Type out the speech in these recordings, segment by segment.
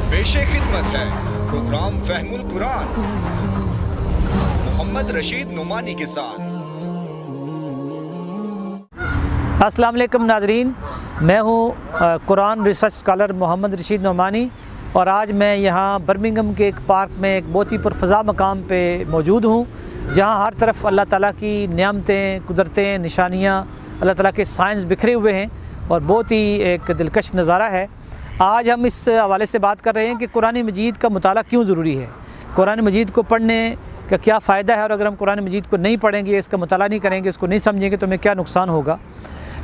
पेश खिदमत है प्रोग्राम फहम कुरान मोहम्मद रशीद नुमानी के साथ। अस्सलाम वालेकुम नाज़रीन, मैं हूँ कुरान रिसर्च स्कॉलर मोहम्मद रशीद नुमानी और आज मैं यहाँ बर्मिंघम के एक पार्क में एक बहुत ही पुरफ़ज़ा मकाम पे मौजूद हूँ, जहाँ हर तरफ अल्लाह ताला की नियामतें, कुदरतें, निशानियाँ, अल्लाह ताला के साइंस बिखरे हुए हैं और बहुत ही एक दिलकश नज़ारा है। आज हम इस हवाले से बात कर रहे हैं कि कुरान मजीद का मुताला क्यों ज़रूरी है, कुरान मजीद को पढ़ने का क्या फ़ायदा है और अगर हम कुरान मजीद को नहीं पढ़ेंगे, इसका मुताला नहीं करेंगे, इसको नहीं समझेंगे तो हमें क्या नुकसान होगा।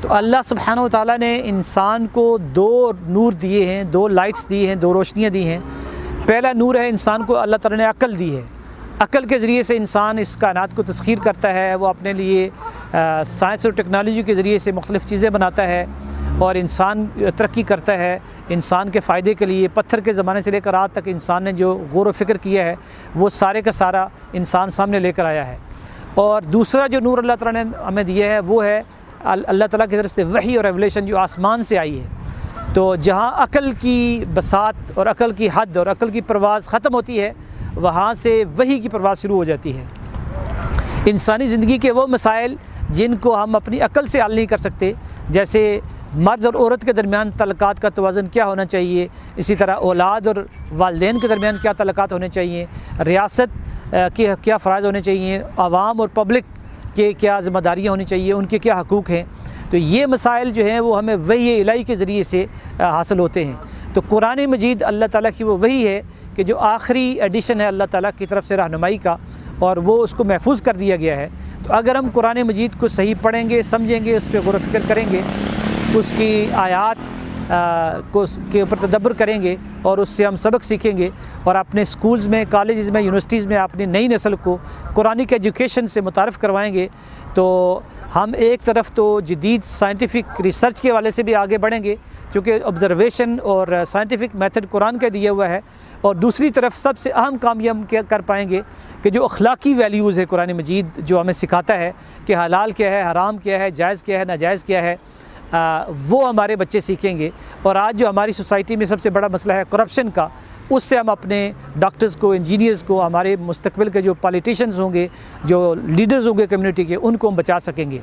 तो अल्लाह सुब्हानहू व तआला ने इंसान को दो नूर दिए हैं, दो लाइट्स दी हैं, दो रोशनियाँ दी हैं। पहला नूर है इंसान को अल्लाह ताला ने अक्ल दी है। अक्ल के ज़रिए से इंसान इस कायनात को तस्खीर करता है, वो अपने लिए साइंस और टेक्नोलॉजी के ज़रिए से मुख्तलिफ़ चीज़ें बनाता है और इंसान तरक्की करता है इंसान के फ़ायदे के लिए। पत्थर के ज़माने से लेकर आज तक इंसान ने जो गौर व फ़िक्र किया है वो सारे का सारा इंसान सामने लेकर आया है। और दूसरा जो नूर अल्लाह ताला ने हमें दिया है वो है अल्लाह ताला की तरफ से वही और रेवलेशन जो आसमान से आई है। तो जहाँ अक़ल की बसात और अक़ल की हद और अक़ल की परवाज़ ख़त्म होती है, वहाँ से वही की परवाज़ शुरू हो जाती है। इंसानी ज़िंदगी के वो मसाइल जिनको हम अपनी अक़ल से हल नहीं कर सकते, जैसे मर्द और औरत के दरमियान तल्लुकात का तवाज़ुन क्या होना चाहिए, इसी तरह औलाद और वालिदैन के दरमियान क्या तल्लुकात होने चाहिए, रियासत के क्या फ़राइज़ होने चाहिए, आवाम और पब्लिक के क्या ज़िम्मेदारियाँ होनी चाहिए, उनके क्या हकूक़ हैं। तो ये मसाइल जो हैं वो हमें वही इलाही के ज़रिए से हासिल होते हैं। तो कुरान मजीद अल्लाह ताला की वो वही है कि जो आखिरी एडिशन है अल्लाह ताला की तरफ से रहनुमाई का, और वो उसको महफूज कर दिया गया है। तो अगर हम कुरान मजीद को सही पढ़ेंगे, समझेंगे, उस पर गौर व फ़िक्र करेंगे, उसकी आयात के ऊपर तदब्बर करेंगे और उससे हम सबक सीखेंगे और अपने स्कूल्स में, कॉलेज़ में, यूनिवर्सिटीज़ में अपनी नई नस्ल को कुरानिक एजुकेशन से मुतारफ़ करवाएंगे, तो हम एक तरफ तो जदीद साइंटिफिक रिसर्च के वाले से भी आगे बढ़ेंगे क्योंकि ऑब्ज़र्वेशन और साइंटिफिक मेथड कुरान का दिया हुआ है, और दूसरी तरफ सबसे अहम काम ये हम क्या कर पाएंगे कि जो अखलाकी वैल्यूज़ है कुरान मजीद जो हमें सिखाता है कि हलाल क्या है, हराम क्या है, जायज़ क्या है, नाजायज़ क्या है, वो हमारे बच्चे सीखेंगे। और आज जो हमारी सोसाइटी में सबसे बड़ा मसला है करप्शन का, उससे हम अपने डॉक्टर्स को, इंजीनियर्स को, हमारे मुस्तकबिल के जो पॉलिटिशियंस होंगे, जो लीडर्स होंगे कम्युनिटी के, उनको हम बचा सकेंगे।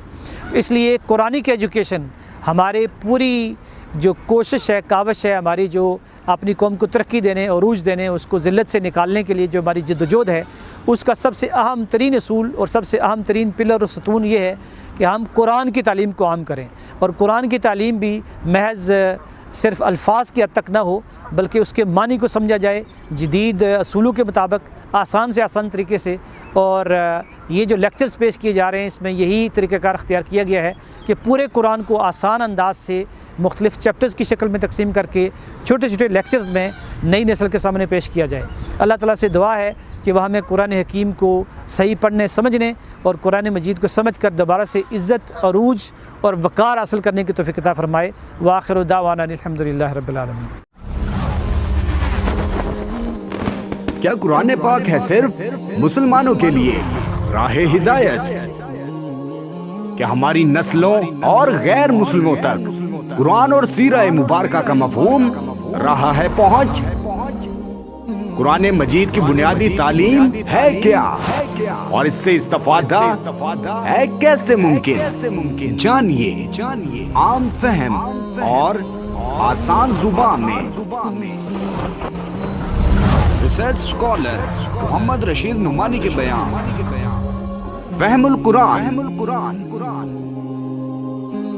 इसलिए कुरानिक एजुकेशन हमारे पूरी जो कोशिश है, काविश है हमारी, जो अपनी कौम को तरक्की देने, अरूज देने, उसको ज़िल्लत से निकालने के लिए जो हमारी जद्दोजहद है, उसका सबसे अहम तरीन असूल और सबसे अहम तरीन पिलर और सतून ये है कि हम कुरान की तालीम को आम करें। और कुरान की तालीम भी महज सिर्फ़ अल्फाज की हद तक ना हो, बल्कि उसके मानी को समझा जाए जदीद असूलों के मुताबिक, आसान से आसान तरीके से। और ये जो लेक्चर्स पेश किए जा रहे हैं, इसमें यही तरीक़ाकार अख्तियार किया गया है कि पूरे कुरान को आसान अंदाज से मुख्तलिफ़ चैप्टर्स की शक्ल में तकसीम करके छोटे छोटे लेक्चर्स में नई नस्ल के सामने पेश किया जाए। अल्लाह ताला से दुआ है कि वह हमें कुरान हकीम को सही पढ़ने, समझने और कुरान मजीद को समझ कर दोबारा से इज़्ज़त, अरूज और वक़ार हासिल करने की तौफ़ीक़ अता फ़रमाए। व आखिरु दावाना अल्हम्दुलिल्लाहि रब्बिल आलमीन। क्या कुरान पाक है सिर्फ मुसलमानों के लिए राह हिदायत? क्या हमारी नस्लों और गैर मुस्लिमों तक कुरान और सीरा मुबारका का मफ़हूम रहा है पहुंच? कुरान मजीद की बुनियादी तालीम है क्या और इससे इस्तिफादा है कैसे मुमकिन? जानिए आम फहम और आसान जुबान में रिसर्च स्कॉलर मोहम्मद रशीद नुमानी के बयान। फहमुल कुरान।